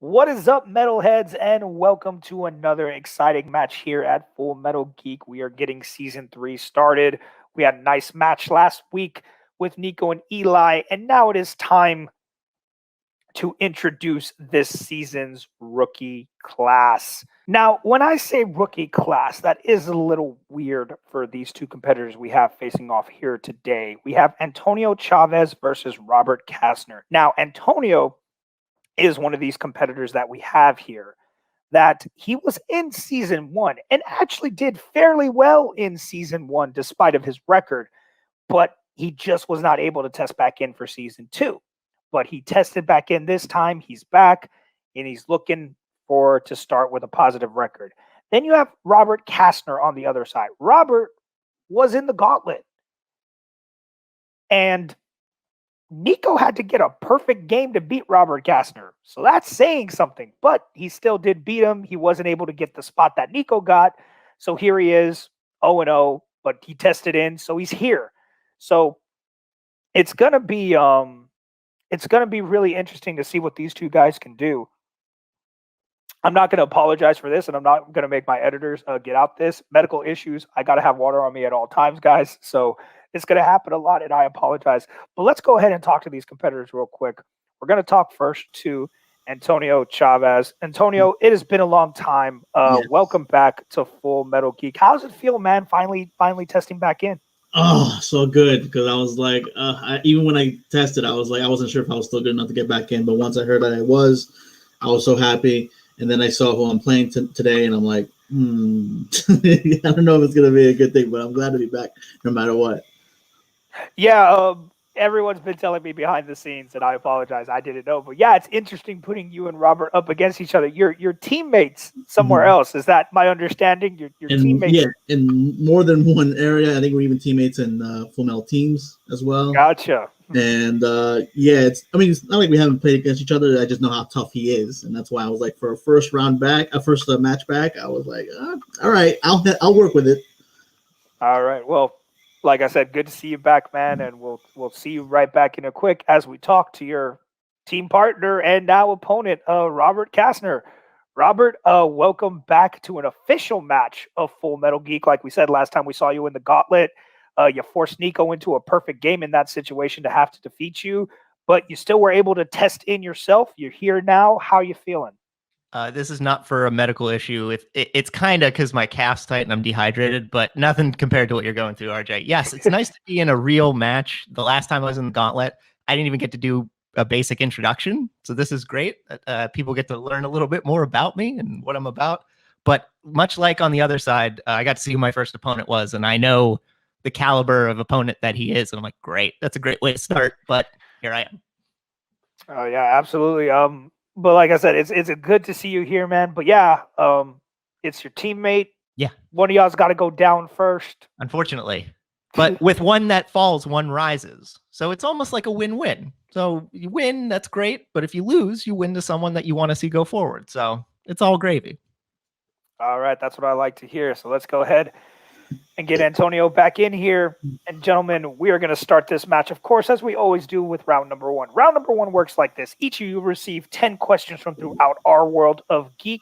What is up, metalheads, and welcome to another exciting match here at Full Metal Geek. We are getting season 3 started. We had a nice match last week with Nico and Eli, and now it is time to introduce this season's rookie class. Now, when I say rookie class, that is a little weird for these two competitors we have facing off here today. We have Antonio Chavez versus Robert Castner. Now, Antonio is one of these competitors that we have here that he was in season 1 and actually did fairly well in season 1 despite of his record, but he just was not able to test back in for season 2. But he tested back in this time. He's back and he's looking for to start with a positive record. Then you have Robert Castner on the other side. Robert was in the gauntlet, and Nico had to get a perfect game to beat Robert Castner. So that's saying something, but he still did beat him. He wasn't able to get the spot that Nico got. So here he is, 0-0, but he tested in, so he's here. So it's going to be really interesting to see what these two guys can do. I'm not going to apologize for this, and I'm not going to make my editors get out this. Medical issues, I got to have water on me at all times, guys. So it's going to happen a lot, and I apologize. But let's go ahead and talk to these competitors real quick. We're going to talk first to Antonio Chavez. Antonio, it has been a long time. Yes. Welcome back to Full Metal Geek. How does it feel, man, finally testing back in? Oh, so good, because I was like, even when I tested, I was like, I wasn't sure if I was still good enough to get back in. But once I heard that I was so happy. And then I saw who I'm playing today, and I'm like, I don't know if it's going to be a good thing, but I'm glad to be back no matter what. Yeah, everyone's been telling me behind the scenes, and I apologize, I didn't know. But yeah, it's interesting putting you and Robert up against each other. You're teammates somewhere else. Is that my understanding? Your teammates. Yeah, in more than one area. I think we're even teammates in Full Metal teams as well. Gotcha. And it's not like we haven't played against each other. I just know how tough he is, and that's why I was like, for a first match back, I was like, all right, I'll work with it. All right. Well, like I said, good to see you back, man, and we'll see you right back in a quick as we talk to your team partner and now opponent, Robert Castner. Robert, welcome back to an official match of Full Metal Geek. Like we said last time we saw you in the gauntlet. You forced Nico into a perfect game in that situation to have to defeat you, but you still were able to test in yourself. You're here now. How are you feeling? This is not for a medical issue. It's kind of because my calf's tight and I'm dehydrated, but nothing compared to what you're going through, RJ. Yes, it's nice to be in a real match. The last time I was in the gauntlet, I didn't even get to do a basic introduction, so this is great. People get to learn a little bit more about me and what I'm about. But much like on the other side, I got to see who my first opponent was, and I know the caliber of opponent that he is, and I'm like, great, that's a great way to start. But here I am. Oh yeah, absolutely. But like I said, it's good to see you here, man. But yeah, it's your teammate. Yeah, one of y'all's got to go down first, unfortunately. But with one that falls, one rises, so it's almost like a win-win. So you win, that's great. But if you lose, you win to someone that you want to see go forward. So it's all gravy. All right, that's what I like to hear. So let's go ahead and get Antonio back in here. And gentlemen, we are going to start this match, of course, as we always do with round number 1. Round number 1 works like this. Each of you receive 10 questions from throughout our world of Geek.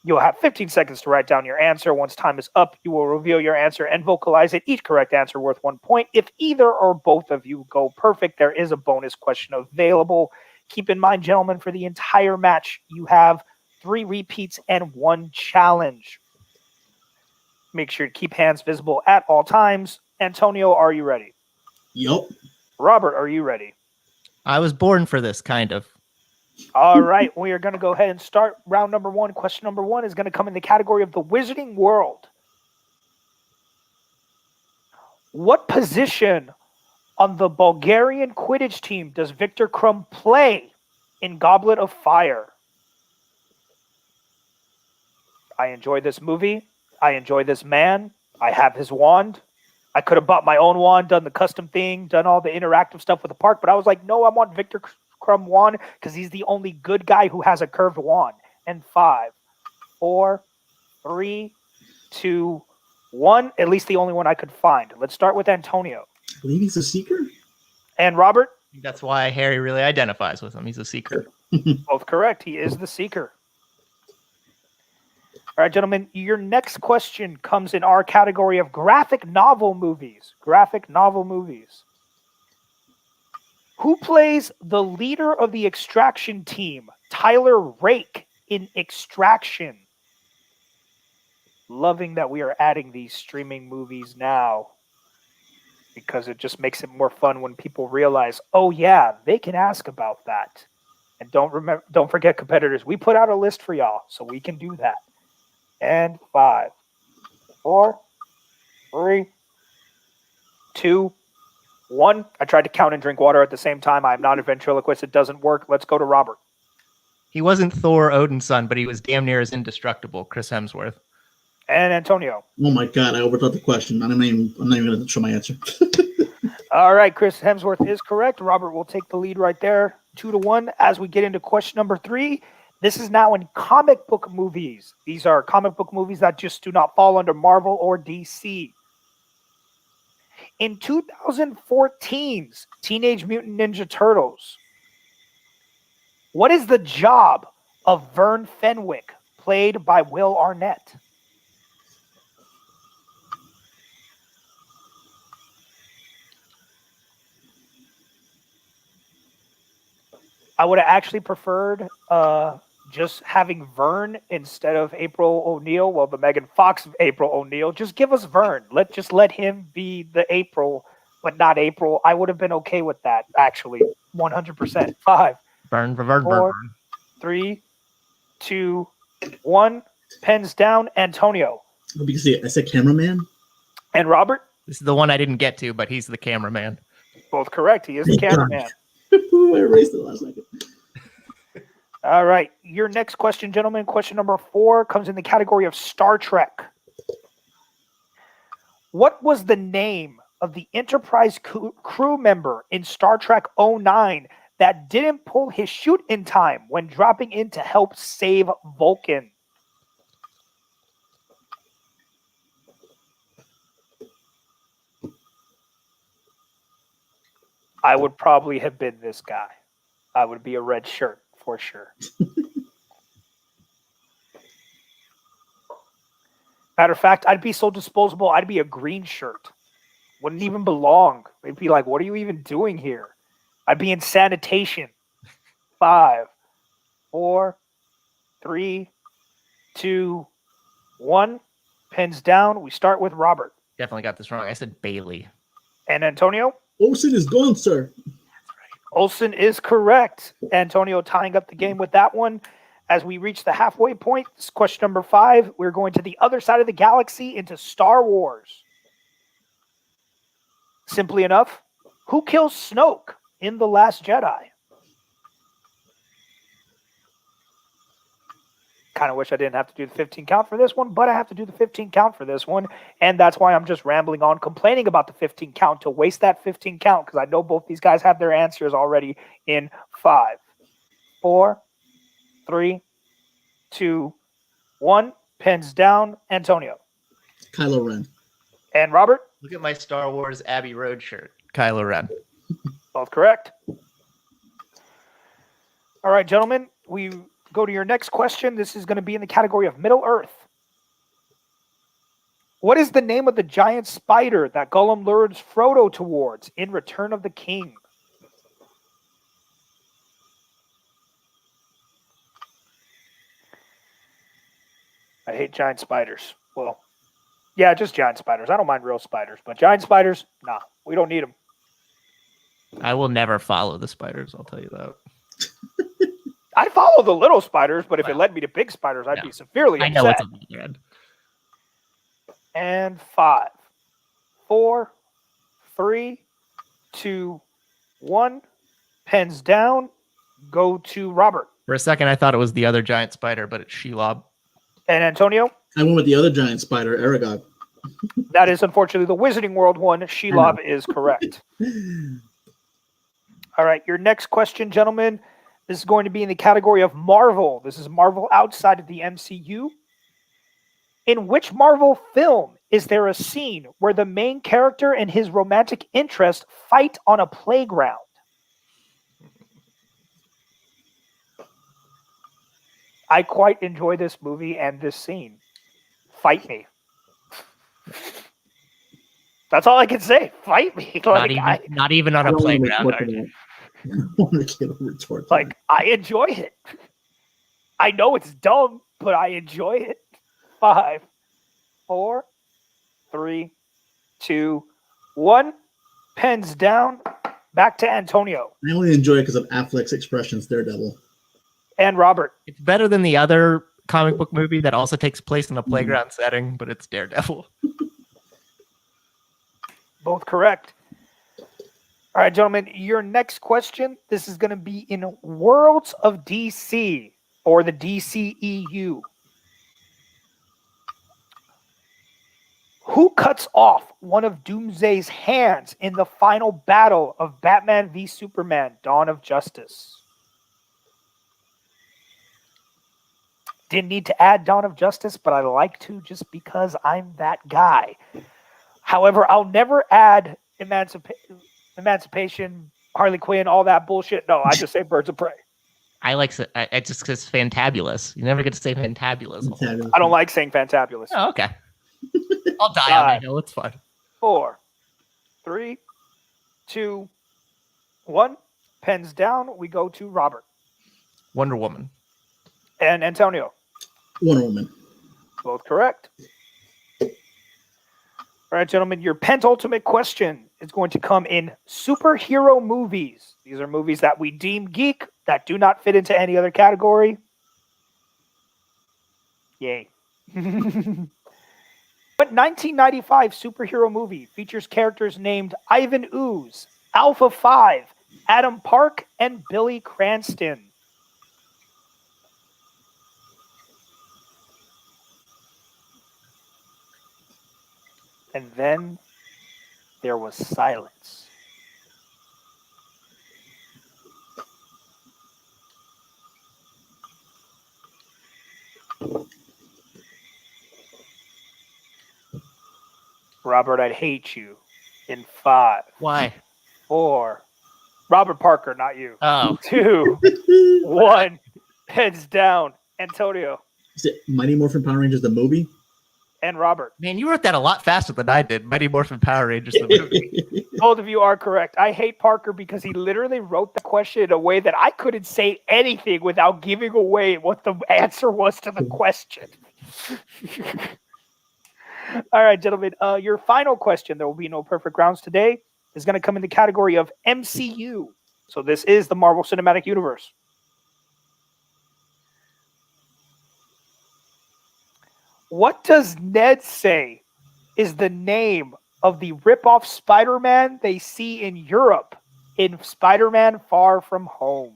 You'll have 15 seconds to write down your answer. Once time is up, you will reveal your answer and vocalize it. Each correct answer worth 1 point. If either or both of you go perfect, there is a bonus question available. Keep in mind, gentlemen, for the entire match, you have 3 repeats and 1 challenge. Make sure to keep hands visible at all times. Antonio, are you ready? Yup. Robert, are you ready? I was born for this, kind of. All right, we are going to go ahead and start round number 1. Question number 1 is going to come in the category of the Wizarding World. What position on the Bulgarian Quidditch team does Victor Krum play in Goblet of Fire? I enjoy this movie. I enjoy this man. I have his wand. I could have bought my own wand, done the custom thing, done all the interactive stuff with the park, but I was like, no, I want Victor Krum wand because he's the only good guy who has a curved wand. And 5, 4, 3, 2, 1. At least the only one I could find. Let's start with Antonio. I believe he's a seeker. And Robert? That's why Harry really identifies with him. He's a seeker. Both correct. He is the Seeker. All right, gentlemen, your next question comes in our category of graphic novel movies. Graphic novel movies. Who plays the leader of the Extraction team, Tyler Rake, in Extraction? Loving that we are adding these streaming movies now because it just makes it more fun when people realize, oh yeah, they can ask about that. And don't forget, competitors, we put out a list for y'all, so we can do that. And 5, 4, 3, 2, 1. I tried to count and drink water at the same time. I am not a ventriloquist. It doesn't work. Let's go to Robert. He wasn't Thor Odin's son, but he was damn near as indestructible, Chris Hemsworth. And Antonio. Oh my God, I overthought the question. I'm not even going to show my answer. All right, Chris Hemsworth is correct. Robert will take the lead right there, 2-1. As we get into question number 3, this is now in comic book movies. These are comic book movies that just do not fall under Marvel or DC. In 2014's Teenage Mutant Ninja Turtles, what is the job of Vern Fenwick, played by Will Arnett? I would have actually preferred just having Vern instead of April O'Neil. Well, the Megan Fox of April O'Neil. Just give us Vern. Let him be the April, but not April. I would have been okay with that, actually. 100%. 5, Burn. 4, 3, 2, 1. Pens down. Antonio. Because I said cameraman. And Robert? This is the one I didn't get to, but he's the cameraman. Both correct. He is the cameraman. I erased it last second. All right. Your next question, gentlemen, question number 4, comes in the category of Star Trek. What was the name of the Enterprise crew member in Star Trek 09 that didn't pull his chute in time when dropping in to help save Vulcan? I would probably have been this guy. I would be a red shirt for sure. Matter of fact, I'd be so disposable, I'd be a green shirt. Wouldn't even belong. They'd be like, what are you even doing here? I'd be in sanitation. 5, 4, 3, 2, 1. Pens down. We start with Robert. Definitely got this wrong. I said Bailey. And Antonio? Olsen is gone, sir. Olsen is correct. Antonio tying up the game with that one. As we reach the halfway point, this is question number 5. We're going to the other side of the galaxy into Star Wars. Simply enough, who kills Snoke in The Last Jedi? Kind of wish I didn't have to do the 15 count for this one, but I have to do the 15 count for this one. And that's why I'm just rambling on, complaining about the 15 count to waste that 15 count because I know both these guys have their answers already in 5, 4, 3, 2, 1. Pens down. Antonio. Kylo Ren. And Robert? Look at my Star Wars Abbey Road shirt. Kylo Ren. Both correct. All right, gentlemen, we go to your next question. This is going to be in the category of Middle Earth. What is the name of the giant spider that Gollum lures Frodo towards in Return of the King? I hate giant spiders. Well, yeah, just giant spiders. I don't mind real spiders, but giant spiders, nah, we don't need them. I will never follow the spiders, I'll tell you that. I'd follow the little spiders, but if it led me to big spiders, I'd be severely upset. I know what's on the other end. And 5, 4, 3, 2, 1. Pens down. Go to Robert. For a second, I thought it was the other giant spider, but it's Shelob. And Antonio? I went with the other giant spider, Aragog. That is unfortunately the Wizarding World one. Shelob is correct. All right, your next question, gentlemen. This is going to be in the category of Marvel. This is Marvel outside of the MCU. In which Marvel film is there a scene where the main character and his romantic interest fight on a playground? I quite enjoy this movie and this scene. Fight me. That's all I can say. Fight me. Not even on I a don't want to playground. retort to that. I don't want to retort to that. I enjoy it. I know it's dumb, but I enjoy it. 5, 4, 3, 2, 1. Pens down. Back to Antonio I only enjoy it because of Affleck's expressions, Daredevil. and Robert. It's better than the other comic book movie that also takes place in a playground setting, but it's Daredevil. Both correct. All right, gentlemen, your next question. This is going to be in Worlds of DC or the DCEU. Who cuts off one of Doomsday's hands in the final battle of Batman v Superman: Dawn of Justice? Didn't need to add Dawn of Justice, but I like to just because I'm that guy. However, I'll never add Emancipation, Harley Quinn, all that bullshit. No, I just say Birds of Prey. I just because fantabulous. You never get to say fantabulous. I don't like saying fantabulous. Oh, okay. I'll die on that hill. It's fine. 4, 3, 2, 1. Pens down. We go to Robert. Wonder Woman. And Antonio. Wonder Woman. Both correct. All right, gentlemen, your penultimate question is going to come in superhero movies. These are movies that we deem geek, that do not fit into any other category. Yay. What 1995 superhero movie features characters named Ivan Ooze, Alpha 5, Adam Park, and Billy Cranston? And then there was silence. Robert, I'd hate you. In 5. Why? 4. Robert Parker, not you. Oh. 2, 1. Heads down. Antonio. Is it Mighty Morphin Power Rangers the movie? And Robert. Man, you wrote that a lot faster than I did. Mighty Morphin Power Rangers, the movie. Both of you are correct. I hate Parker because he literally wrote the question in a way that I couldn't say anything without giving away what the answer was to the question. All right, gentlemen. Your final question, there will be no perfect rounds today, is going to come in the category of MCU. So this is the Marvel Cinematic Universe. What does Ned say is the name of the rip-off Spider-Man they see in Europe in Spider-Man Far From Home?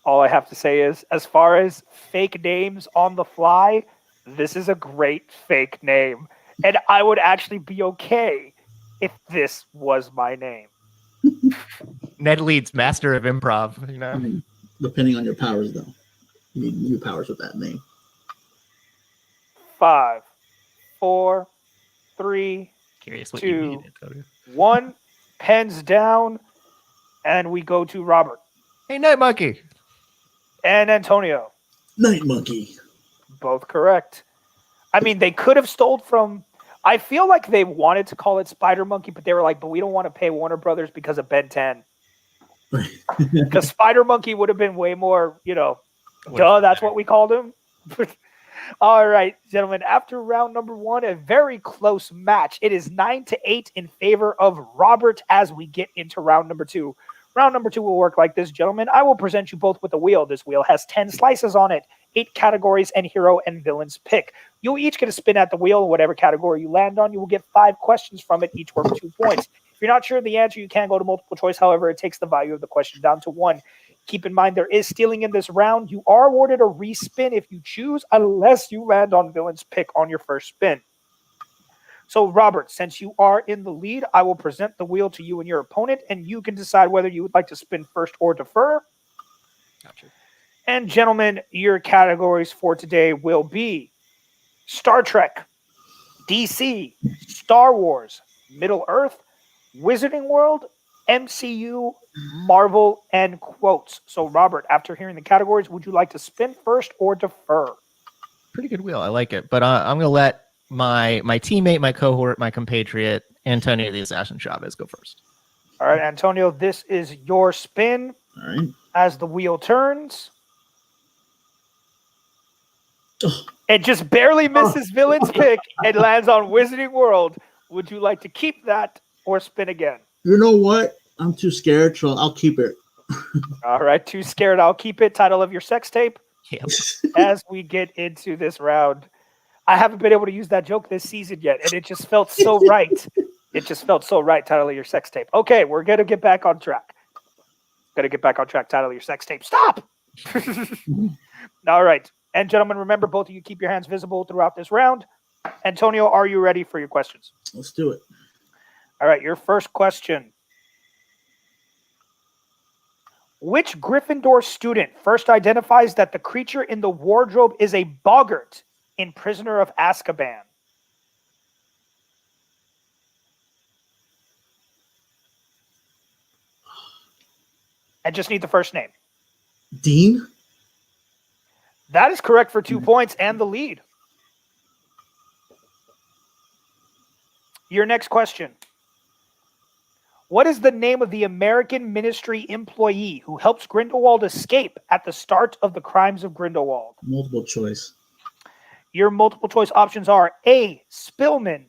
All I have to say is, as far as fake names on the fly, this is a great fake name. And I would actually be okay if this was my name. Ned Leeds, master of improv. You know, I mean, depending on your powers, though. You need new powers with that name. 5, 4, 3, curious what 2, you mean, Antonio. 1. Pens down, and we go to Robert. Hey, Night Monkey. And Antonio. Night Monkey. Both correct. I mean, they could have stole from... I feel like they wanted to call it Spider Monkey, but they were like, but we don't want to pay Warner Brothers because of Ben 10. Because Spider Monkey would have been way more, duh, that's what we called him. All right, gentlemen, after round number 1, a very close match. It is 9-8 in favor of Robert as we get into round number 2. Round number 2 will work like this, gentlemen. I will present you both with a wheel. This wheel has 10 slices on it, 8 categories, and hero and villains pick. You'll each get a spin at the wheel. Whatever category you land on, you will get 5 questions from it, each worth 2 points. If you're not sure of the answer, you can go to multiple choice. However, it takes the value of the question down to 1. Keep in mind, there is stealing in this round. You are awarded a respin if you choose, unless you land on villain's pick on your first spin. So, Robert, since you are in the lead, I will present the wheel to you and your opponent, and you can decide whether you would like to spin first or defer. Gotcha. And, gentlemen, your categories for today will be Star Trek, DC, Star Wars, Middle Earth, Wizarding World, MCU, Marvel, and quotes. So, Robert, after hearing the categories, would you like to spin first or defer? Pretty good wheel. I like it. But I'm going to let my teammate, my cohort, my compatriot, Antonio the Assassin Chavez go first. All right, Antonio, this is your spin. All right. As the wheel turns. Oh. It just barely misses Villain's pick and lands on Wizarding World. Would you like to keep that or spin again? You know what? I'm too scared, so I'll keep it. All right, too scared. I'll keep it. Title of your sex tape. Yep. As we get into this round, I haven't been able to use that joke this season yet, and it just felt so right. It just felt so right. Title of your sex tape. Okay, we're going to get back on track. Title of your sex tape. Stop! All right. And gentlemen, remember, both of you keep your hands visible throughout this round. Antonio, are you ready for your questions? Let's do it. All right, your first question. Which Gryffindor student first identifies that the creature in the wardrobe is a boggart in Prisoner of Azkaban? I just need the first name. Dean? That is correct for 2 points and the lead. Your next question. What is the name of the American Ministry employee who helps Grindelwald escape at the start of the Crimes of Grindelwald? Multiple choice. Your multiple choice options are A. Spillman,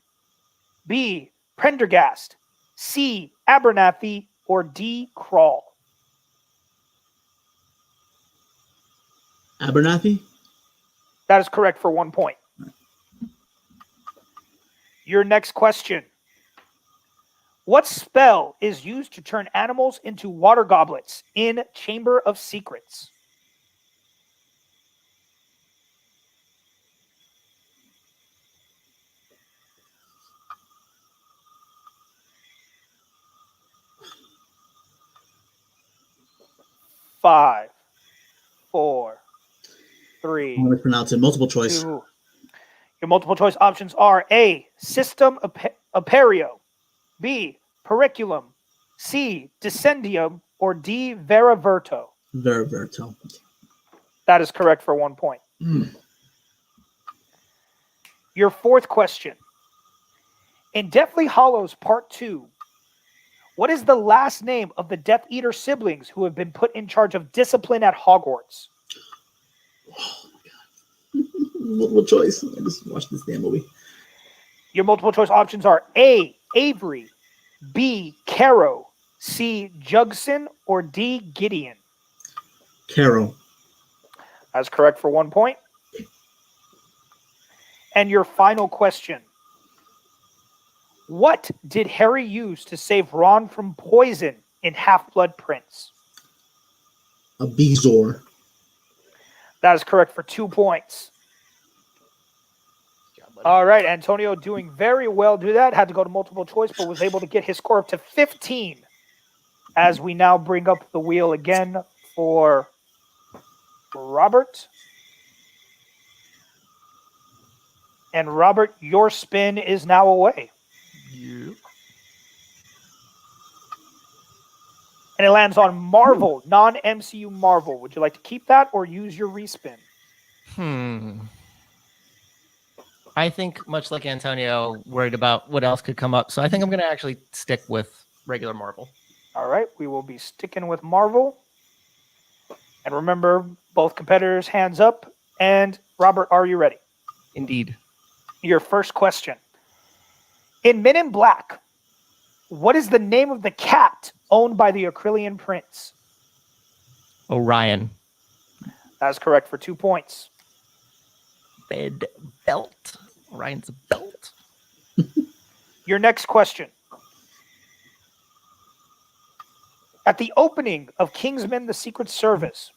B. Prendergast, C. Abernathy, or D. Crawl. Abernathy? That is correct for 1 point. Your next question. What spell is used to turn animals into water goblets in Chamber of Secrets? Five, four, three. I'm going to pronounce it. Multiple choice. 2. Your multiple choice options are A. System Aperio, B. Periculum, C. Descendium, or D. Veraverto. Veraverto. That is correct for 1 point. Your fourth question. In Deathly Hallows Part 2, what is the last name of the Death Eater siblings who have been put in charge of discipline at Hogwarts? Oh my god. Multiple choice. I just watched this damn movie. Your multiple choice options are A. Avery, B. Caro, C. Jugson, or D. Gideon. Carol. That's correct for 1 point. And your final question. What did Harry use to save Ron from poison in Half-Blood Prince? A Bezoar. That is correct for 2 points. All right, Antonio doing very well. Do that. Had to go to multiple choice, but was able to get his score up to 15. As we now bring up the wheel again for Robert. And Robert, your spin is now away. Yep. And it lands on Marvel, non-MCU Marvel. Would you like to keep that or use your respin? I think, much like Antonio, worried about what else could come up. So I think I'm going to actually stick with regular Marvel. All right, we will be sticking with Marvel. And remember, both competitors, hands up. And Robert, are you ready? Indeed. Your first question. In Men in Black, what is the name of the cat owned by the Acrylian Prince? Orion. That's correct for 2 points. Bed belt. Orion's belt. Your next question. At the opening of Kingsman: The Secret Service,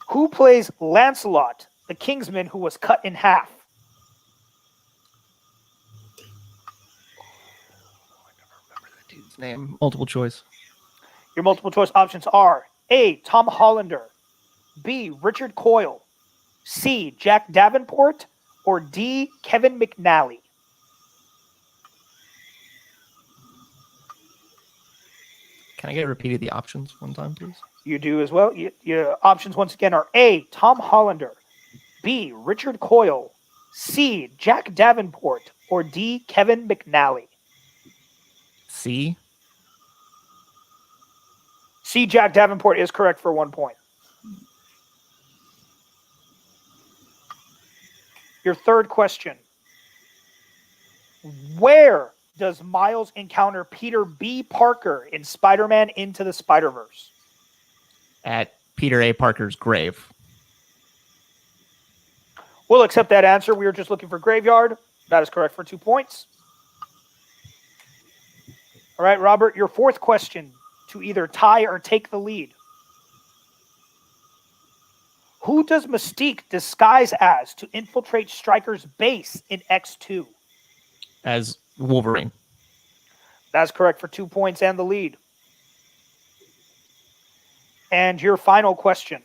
who plays Lancelot, the Kingsman who was cut in half? I never remember that dude's name. Multiple choice. Your multiple choice options are A. Tom Hollander, B. Richard Coyle, C. Jack Davenport, or D. Kevin McNally. Can I get repeated the options one time, please? You do as well. Your options once again are A, Tom Hollander, B, Richard Coyle, C, Jack Davenport, or D, Kevin McNally. C. C, Jack Davenport is correct for 1 point. Your third question. Where does Miles encounter Peter B. Parker in Spider-Man Into the Spider-Verse? At Peter A. Parker's grave. We'll accept that answer. We were just looking for graveyard. That is correct for 2 points. All right, Robert, your fourth question to either tie or take the lead. Who does Mystique disguise as to infiltrate Stryker's base in X2? As Wolverine. That's correct for 2 points and the lead. And your final question.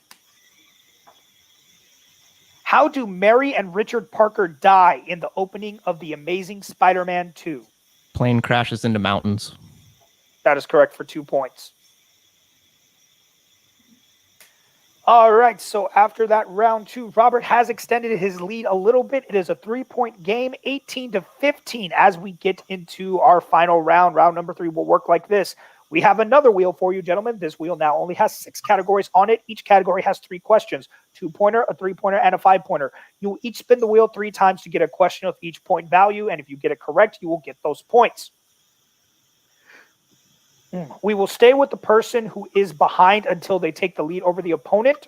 How do Mary and Richard Parker die in the opening of The Amazing Spider-Man 2? Plane crashes into mountains. That is correct for 2 points. All right, so after that round 2, Robert has extended his lead a little bit. It is a 3-point game, 18-15. As we get into our final round, round number 3 will work like this. We have another wheel for you, gentlemen. This wheel now only has 6 categories on it. Each category has 3 questions, 2-pointer, a 3-pointer, and a 5-pointer. You will each spin the wheel 3 times to get a question of each point value, and if you get it correct, you will get those points. We will stay with the person who is behind until they take the lead over the opponent.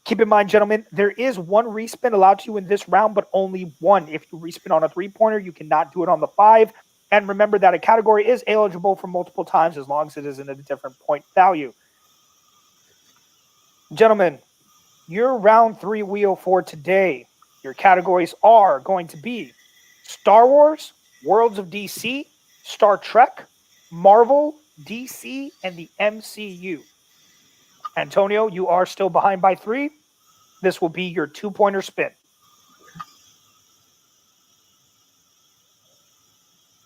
Keep in mind, gentlemen, there is 1 respin allowed to you in this round, but only 1. If you respin on a 3-pointer, you cannot do it on the 5. And remember that a category is eligible for multiple times as long as it is in a different point value. Gentlemen, your round 3 wheel for today, your categories are going to be Star Wars, Worlds of DC, Star Trek, Marvel, DC, and the MCU. Antonio, you are still behind by 3. This will be your 2-pointer spin.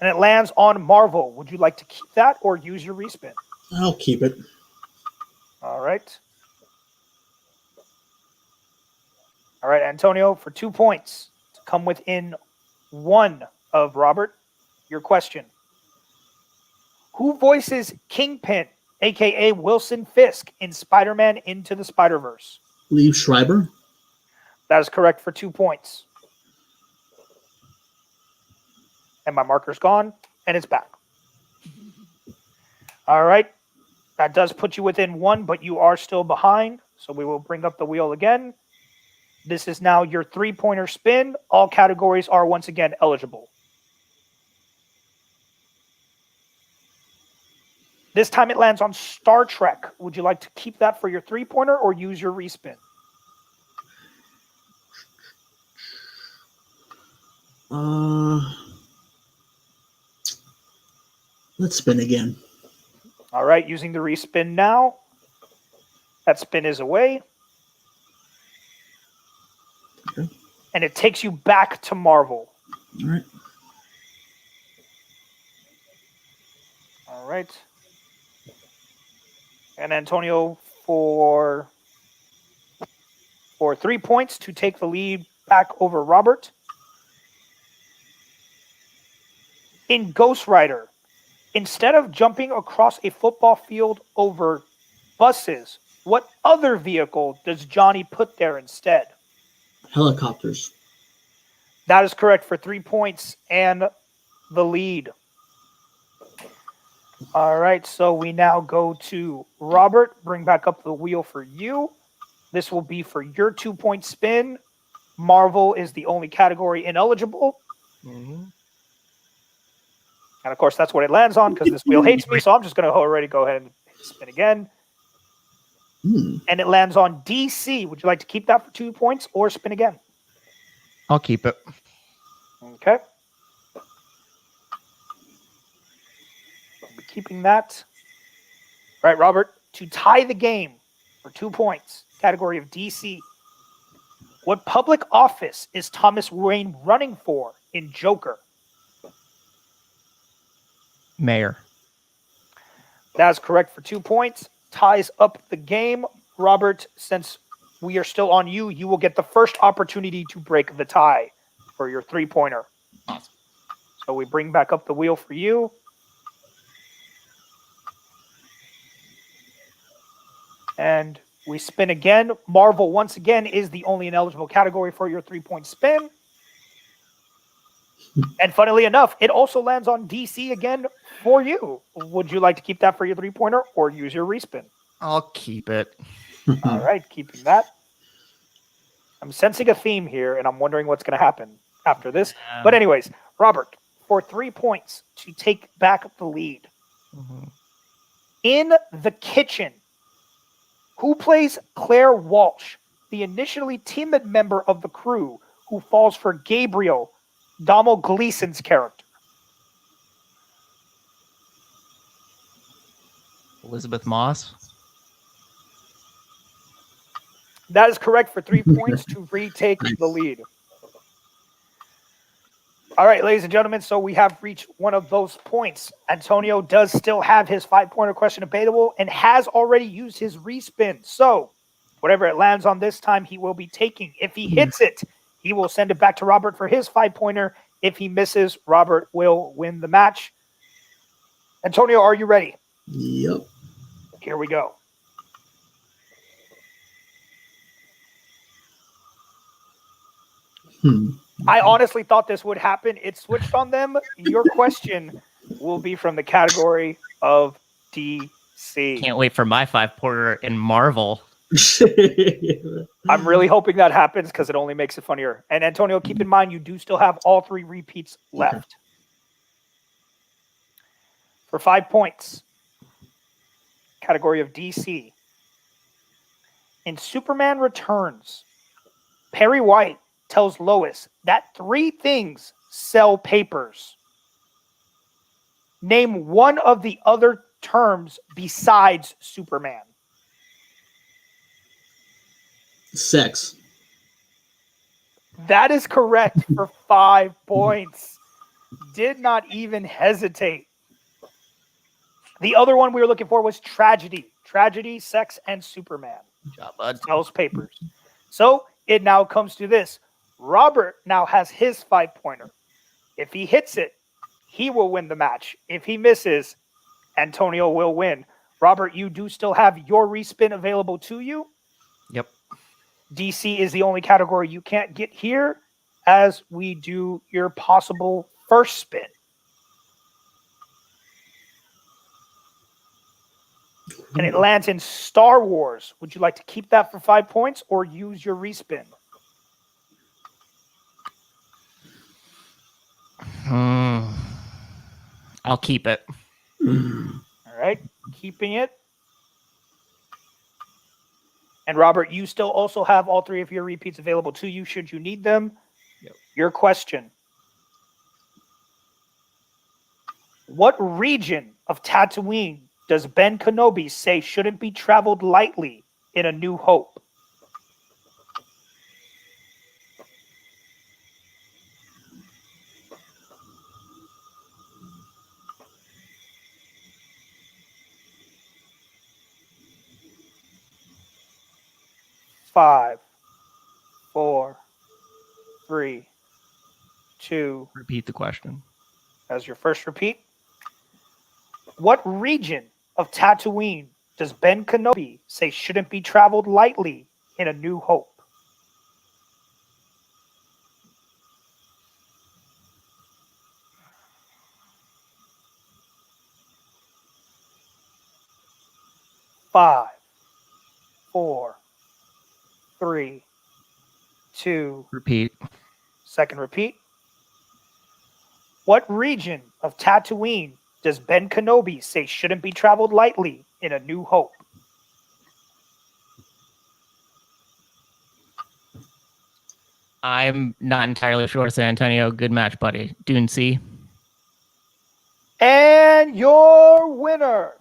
And it lands on Marvel. Would you like to keep that or use your respin? I'll keep it. All right. All right, Antonio, for 2 points to come within 1 of Robert, your question. Who voices Kingpin, a.k.a. Wilson Fisk, in Spider-Man Into the Spider-Verse? Liev Schreiber. That is correct for 2 points. And my marker's gone, and it's back. All right. That does put you within 1, but you are still behind. So we will bring up the wheel again. This is now your 3-pointer spin. All categories are once again eligible. This time it lands on Star Trek. Would you like to keep that for your 3-pointer or use your respin? Let's spin again. All right, using the respin now. That spin is away. Okay. And it takes you back to Marvel. All right. All right. And Antonio for 3 points to take the lead back over Robert. In Ghost Rider, instead of jumping across a football field over buses, what other vehicle does Johnny put there instead? Helicopters. That is correct for 3 points and the lead. All right, so we now go to Robert. Bring back up the wheel for you. This will be for your 2-point spin. Marvel is the only category ineligible. Mm-hmm. And of course, that's what it lands on because this wheel hates me. So I'm just going to already go ahead and spin again. And it lands on DC. Would you like to keep that for 2 points or spin again? I'll keep it. Okay. I'll be keeping that. All right, Robert, to tie the game for 2 points, category of DC. What public office is Thomas Wayne running for in Joker? Mayor. That's correct for 2 points. Ties up the game. Robert, since we are still on you, you will get the first opportunity to break the tie for your 3-pointer. Awesome. So we bring back up the wheel for you. And we spin again. Marvel, once again, is the only ineligible category for your 3-point spin. And funnily enough, it also lands on DC again for you. Would you like to keep that for your 3-pointer or use your respin? I'll keep it. All right, keeping that. I'm sensing a theme here, and I'm wondering what's going to happen after this. But anyways, Robert, for 3 points to take back the lead. In the kitchen, who plays Claire Walsh, the initially timid member of the crew who falls for Gabriel, Domhnall Gleeson's character? Elizabeth Moss. That is correct for 3 points to retake the lead. All right, ladies and gentlemen, so we have reached one of those points. Antonio does still have his 5-pointer question available and has already used his respin. So whatever it lands on this time, he will be taking. If he hits it, he will send it back to Robert for his 5-pointer. If he misses, Robert will win the match. Antonio, are you ready? Yep. Here we go. I honestly thought this would happen. It switched on them. Your question will be from the category of DC. Can't wait for my 5-pointer in Marvel. I'm really hoping that happens because it only makes it funnier. And Antonio, keep in mind, you do still have all 3 repeats left. For 5 points, category of DC. In Superman Returns, Perry White tells Lois that 3 things sell papers. Name one of the other terms besides Superman. Sex. That is correct for 5 points. Did not even hesitate. The other one we were looking for was tragedy. Tragedy, sex, and Superman. Good job, bud. Sells papers. So it now comes to this. Robert now has his 5-pointer. If he hits it, he will win the match. If he misses, Antonio will win. Robert, you do still have your respin available to you. Yep. DC is the only category you can't get here as we do your possible first spin. And it lands in Star Wars. Would you like to keep that for 5 points or use your respin? I'll keep it. All right, keeping it. And Robert, you still also have all 3 of your repeats available to you should you need them. Yep. Your question. What region of Tatooine does Ben Kenobi say shouldn't be traveled lightly in A New Hope? Five, 4, 3, 2. Repeat the question. As your first repeat. What region of Tatooine does Ben Kenobi say shouldn't be traveled lightly in A New Hope? Five, 4, 3, 2. Repeat. Second repeat. What region of Tatooine does Ben Kenobi say shouldn't be traveled lightly in A New Hope? I'm not entirely sure, San Antonio. Good match, buddy. Dune C. And your winner,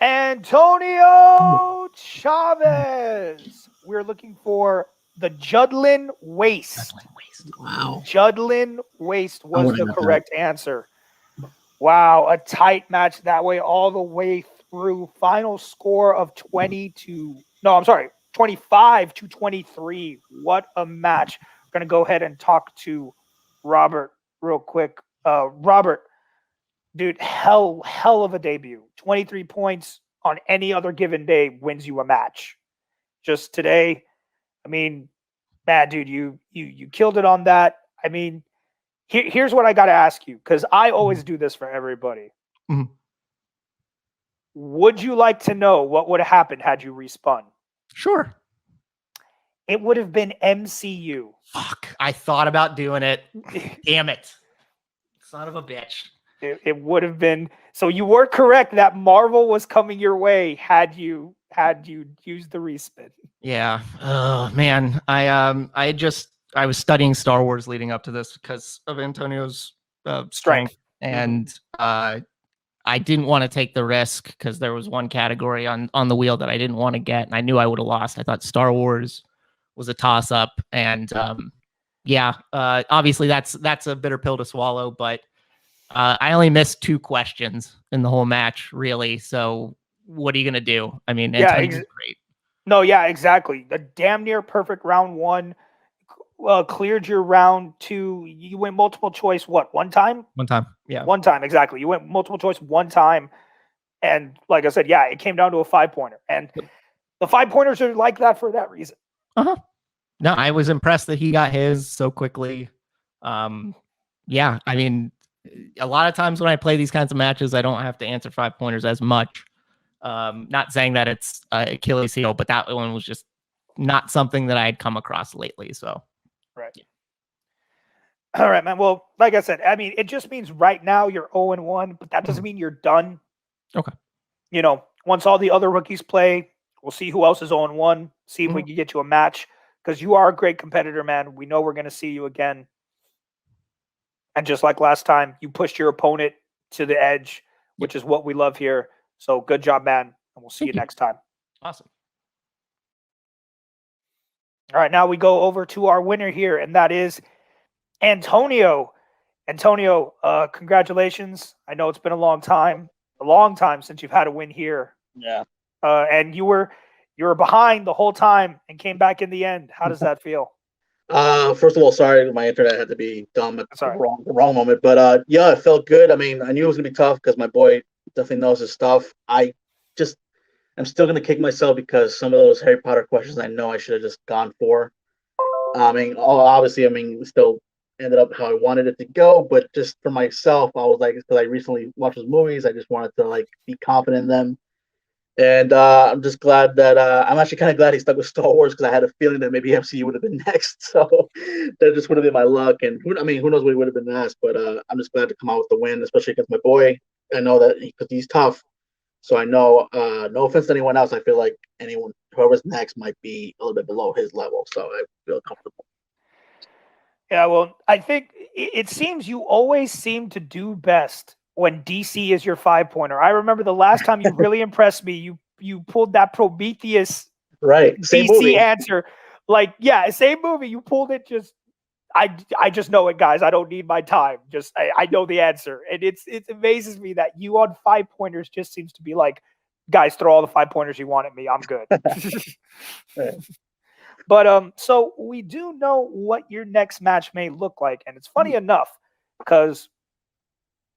Antonio Chavez. We're looking for the Judlin Waste. Wow. Judlin Waste was the correct answer. Wow, a tight match that way all the way through. Final score of 25-23. What a match. We're going to go ahead and talk to Robert real quick. Robert, dude, hell of a debut. 23 points on any other given day wins you a match. Just today, I mean, man, dude, you killed it on that. I mean, here's what I got to ask you, because I always do this for everybody. Mhm. Would you like to know what would have happened had you respun? Sure. It would have been MCU. Fuck. I thought about doing it. Damn it. Son of a bitch. It would have been. So you were correct that Marvel was coming your way had you used the respin. Yeah. Oh man. I was studying Star Wars leading up to this because of Antonio's strength. And I didn't want to take the risk because there was one category on the wheel that I didn't want to get, and I knew I would have lost. I thought Star Wars was a toss up, and obviously that's a bitter pill to swallow. But I only missed 2 questions in the whole match, really. So what are you gonna do? I mean, Antonio's great. No, yeah, exactly. The damn near perfect round 1. Cleared your round 2. You went multiple choice. What? One time? One time. Yeah. One time, exactly. You went multiple choice one time. And like I said, yeah, it came down to a 5-pointer. And the 5-pointers are like that for that reason. No, I was impressed that he got his so quickly. Yeah, I mean, a lot of times when I play these kinds of matches, I don't have to answer 5-pointers as much. Not saying that it's Achilles heel, but that one was just not something that I had come across lately. So, right. Yeah. All right, man. Well, like I said, I mean, it just means right now you're 0-1, but that doesn't mean you're done. Okay. You know, once all the other rookies play, we'll see who else is 0-1, see if we can get you a match, because you are a great competitor, man. We know we're going to see you again. And just like last time, you pushed your opponent to the edge, which is what we love here. So good job, man. And we'll see you next time. Awesome. All right, now we go over to our winner here, and that is Antonio. Antonio, congratulations. I know it's been a long time since you've had a win here. Yeah. And you were behind the whole time and came back in the end. How does that feel? First of all, sorry, my internet had to be dumb at Sorry. the wrong moment. But yeah, it felt good. I mean, I knew it was gonna be tough because my boy definitely knows his stuff. I'm still gonna kick myself because some of those Harry Potter questions I know I should have just gone for. I mean, obviously, we still ended up how I wanted it to go, but just for myself, I was like, because I recently watched those movies, I just wanted to like be confident in them. And I'm just glad that I'm actually kind of glad he stuck with Star Wars because I had a feeling that maybe MCU would have been next. So that just would have been my luck. And who knows what he would have been asked. But I'm just glad to come out with the win, especially against my boy. I know that because he's tough. So I know, no offense to anyone else, I feel like whoever's next might be a little bit below his level. So I feel comfortable. Yeah, well, I think it seems you always seem to do best when DC is your 5-pointer. I remember the last time you really impressed me, you pulled that Prometheus same DC movie. answer. Like, yeah, same movie. You pulled it just I just know it, guys. I don't need my time. Just I know the answer. And it amazes me that you on 5-pointers just seems to be like, guys, throw all the 5-pointers you want at me. I'm good. But so we do know what your next match may look like. And it's funny enough, because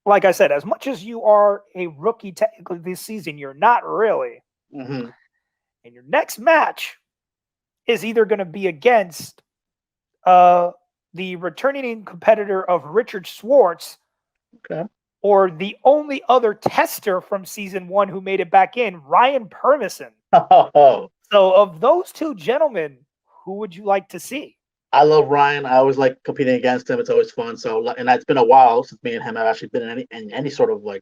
like I said, as much as you are a rookie technically this season, you're not really. Mm-hmm. And your next match is either going to be against the returning competitor of Richard Schwartz, okay, or the only other tester from season 1 who made it back in, Ryan Permison. Oh. So of those two gentlemen, who would you like to see? I love Ryan. I always like competing against him. It's always fun. So, and it's been a while since me and him have actually been in any sort of like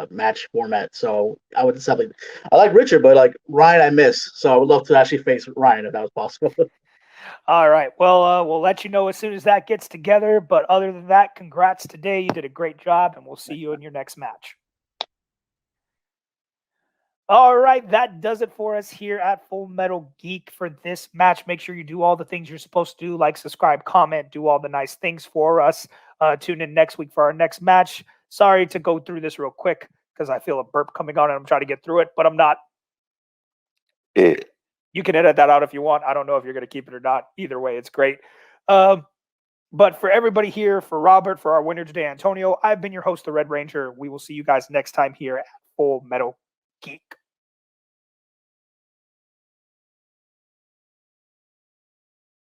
match format. So I would definitely. I like Richard, but like Ryan, I miss. So I would love to actually face Ryan if that was possible. All right. Well, we'll let you know as soon as that gets together. But other than that, congrats today. You did a great job, and we'll see you in your next match. All right, that does it for us here at Full Metal Geek for this match. Make sure you do all the things you're supposed to do, like, subscribe, comment, do all the nice things for us. Tune in next week for our next match. Sorry to go through this real quick because I feel a burp coming on and I'm trying to get through it, but I'm not. You can edit that out if you want. I don't know if you're going to keep it or not. Either way, it's great. But for everybody here, for Robert, for our winner today, Antonio, I've been your host, the Red Ranger. We will see you guys next time here at Full Metal Geek.